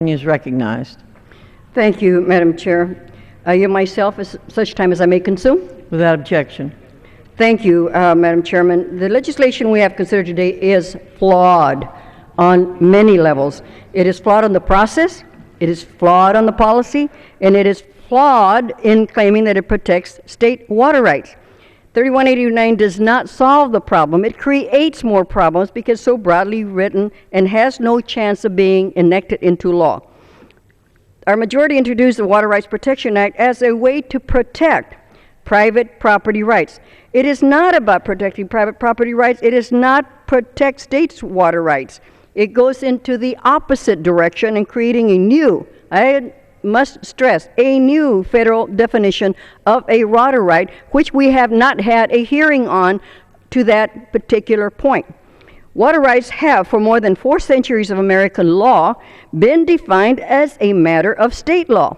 is recognized. Thank you, Madam Chair. I yield myself as such time as I may consume. Without objection. Thank you, Madam Chairman. The legislation we have considered today is flawed on many levels. It is flawed on the process, it is flawed on the policy, and it is flawed in claiming that it protects state water rights. 3189 does not solve the problem. It creates more problems because it's so broadly written and has no chance of being enacted into law. Our majority introduced the Water Rights Protection Act as a way to protect private property rights. It is not about protecting private property rights. It is not protect states' water rights. It goes into the opposite direction and creating a new, I must stress, a new federal definition of a water right, which we have not had a hearing on to that particular point. Water rights have, for more than 4 centuries of American law, been defined as a matter of state law.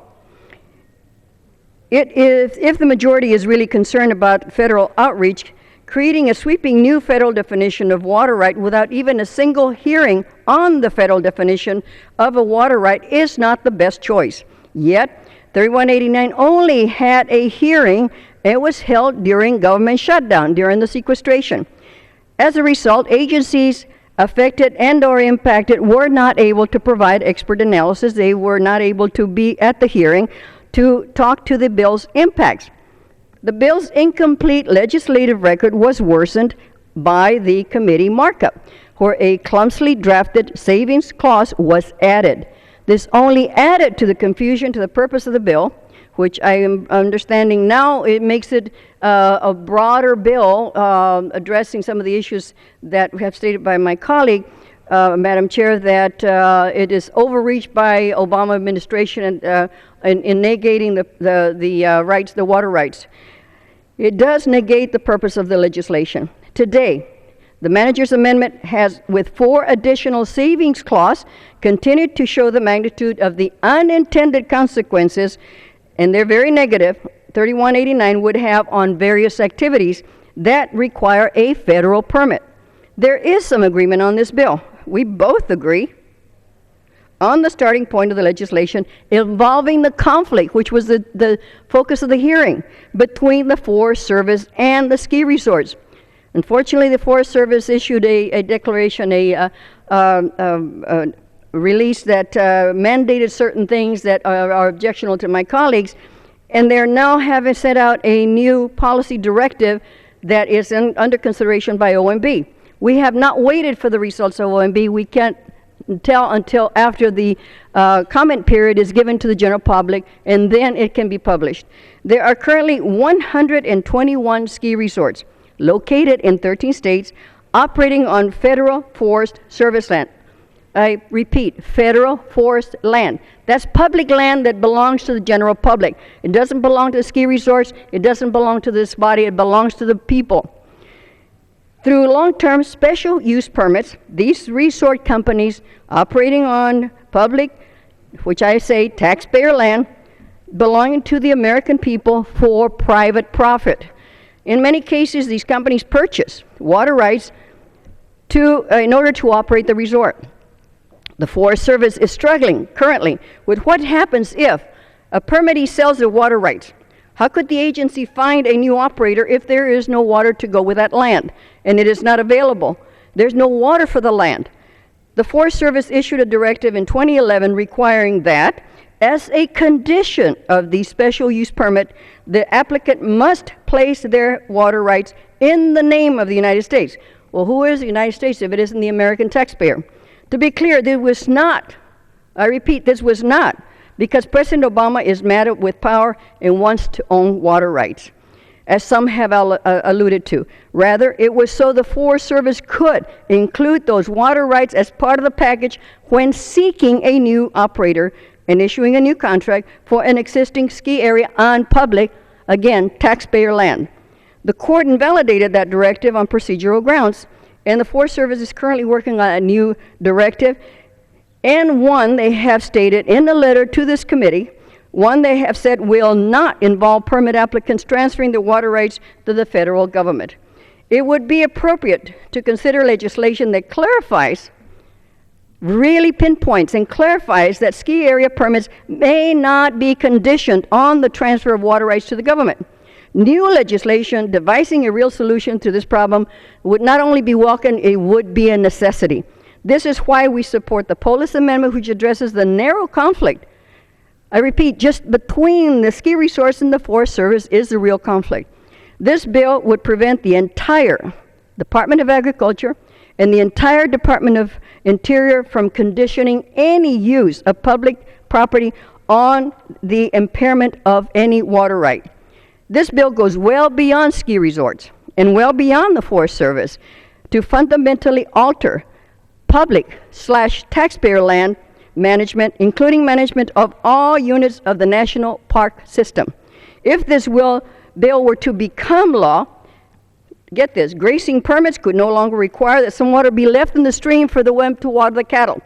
If the majority is really concerned about federal outreach, creating a sweeping new federal definition of water right without even a single hearing on the federal definition of a water right is not the best choice. Yet, 3189 only had a hearing. It was held during government shutdown, during the sequestration. As a result, agencies affected and or impacted were not able to provide expert analysis. They were not able to be at the hearing to talk to the bill's impacts. The bill's incomplete legislative record was worsened by the committee markup, where a clumsily drafted savings clause was added. This only added to the confusion to the purpose of the bill, which I am understanding now it makes it a broader bill addressing some of the issues that have stated by my colleague, Madam Chair, that it is overreached by Obama administration and in negating the rights, the water rights. It does negate the purpose of the legislation. Today, the manager's amendment has, with 4 additional savings clause, continued to show the magnitude of the unintended consequences, and they're very negative, 3189 would have on various activities that require a federal permit. There is some agreement on this bill. We both agree on the starting point of the legislation involving the conflict, which was the focus of the hearing, between the Forest Service and the ski resorts. Unfortunately, the Forest Service issued a declaration, a release that mandated certain things that are objectionable to my colleagues, and they're now having set out a new policy directive that is under consideration by OMB. We have not waited for the results of OMB. We can't tell until after the comment period is given to the general public, and then it can be published. There are currently 121 ski resorts located in 13 states operating on federal Forest Service land. I repeat, federal forest land. That's public land that belongs to the general public. It doesn't belong to the ski resorts. It doesn't belong to this body. It belongs to the people. Through long-term special use permits, these resort companies operating on public, which I say taxpayer land, belonging to the American people for private profit. In many cases, these companies purchase water rights in order to operate the resort. The Forest Service is struggling currently with what happens if a permittee sells their water rights. How could the agency find a new operator if there is no water to go with that land and it is not available? There's no water for the land. The Forest Service issued a directive in 2011 requiring that, as a condition of the special use permit, the applicant must place their water rights in the name of the United States. Well, who is the United States if it isn't the American taxpayer? To be clear, this was not, I repeat, this was not because President Obama is mad with power and wants to own water rights, as some have alluded to. Rather, it was so the Forest Service could include those water rights as part of the package when seeking a new operator and issuing a new contract for an existing ski area on public, again, taxpayer land. The court invalidated that directive on procedural grounds, and the Forest Service is currently working on a new directive, and one they have stated in a letter to this committee, one they have said will not involve permit applicants transferring the water rights to the federal government. It would be appropriate to consider legislation that clarifies really pinpoints and clarifies that ski area permits may not be conditioned on the transfer of water rights to the government. New legislation devising a real solution to this problem would not only be welcome, it would be a necessity. This is why we support the Polis Amendment, which addresses the narrow conflict. I repeat, just between the ski resorts and the Forest Service is the real conflict. This bill would prevent the entire Department of Agriculture and the entire Department of Interior from conditioning any use of public property on the impairment of any water right. This bill goes well beyond ski resorts and well beyond the Forest Service to fundamentally alter public/taxpayer land management, including management of all units of the national park system. If this bill were to become law, get this, grazing permits could no longer require that some water be left in the stream for the WEM to water the cattle.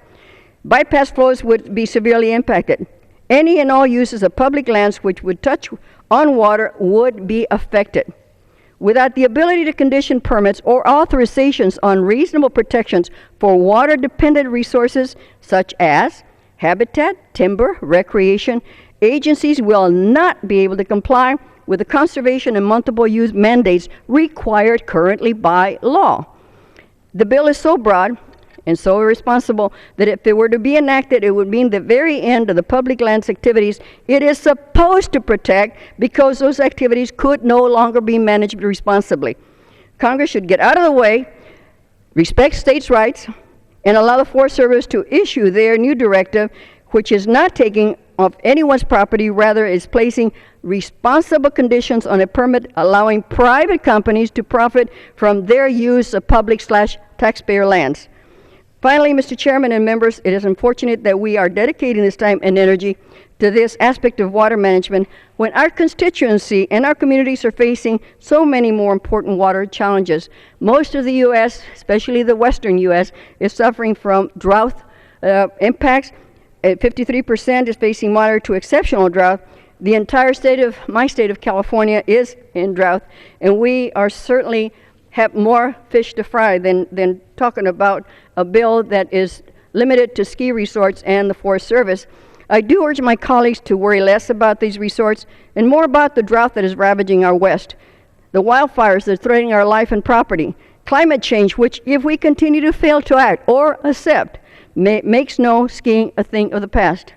Bypass flows would be severely impacted. Any and all uses of public lands which would touch on water would be affected. Without the ability to condition permits or authorizations on reasonable protections for water-dependent resources such as habitat, timber, recreation, agencies will not be able to comply with the conservation and multiple use mandates required currently by law. The bill is so broad and so irresponsible that if it were to be enacted, it would mean the very end of the public lands activities it is supposed to protect, because those activities could no longer be managed responsibly. Congress should get out of the way, respect states' rights, and allow the Forest Service to issue their new directive, which is not taking of anyone's property, rather is placing responsible conditions on a permit, allowing private companies to profit from their use of public/taxpayer lands. Finally, Mr. Chairman and members, it is unfortunate that we are dedicating this time and energy to this aspect of water management when our constituency and our communities are facing so many more important water challenges. Most of the U.S., especially the western U.S., is suffering from drought impacts. 53% is facing moderate to exceptional drought. The entire my state of California is in drought, and we are certainly have more fish to fry than talking about a bill that is limited to ski resorts and the Forest Service. I do urge my colleagues to worry less about these resorts and more about the drought that is ravaging our West, the wildfires that are threatening our life and property, climate change, which, if we continue to fail to act or accept, makes no skiing a thing of the past.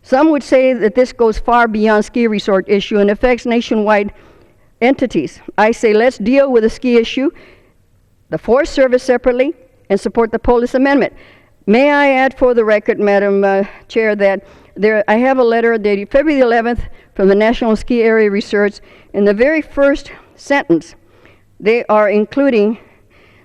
Some would say that this goes far beyond ski resort issue and affects nationwide entities. I say let's deal with the ski issue, the Forest Service separately, and support the Polis Amendment. May I add for the record, Madam Chair, that I have a letter dated February 11th from the National Ski Area Research. In the very first sentence, they are including,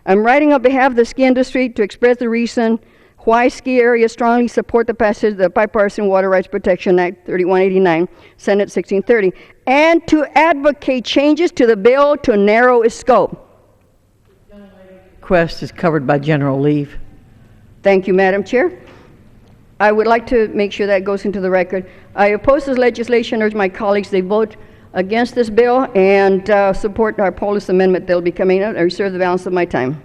I'm writing on behalf of the ski industry to express the reason why ski areas strongly support the passage of the Bipartisan Water Rights Protection Act 3189, Senate 1630, and to advocate changes to the bill to narrow its scope. Request is covered by general leave. Thank you, Madam Chair. I would like to make sure that goes into the record. I oppose this legislation, urge my colleagues they vote against this bill and support our Polis Amendment that will be coming out. I reserve the balance of my time.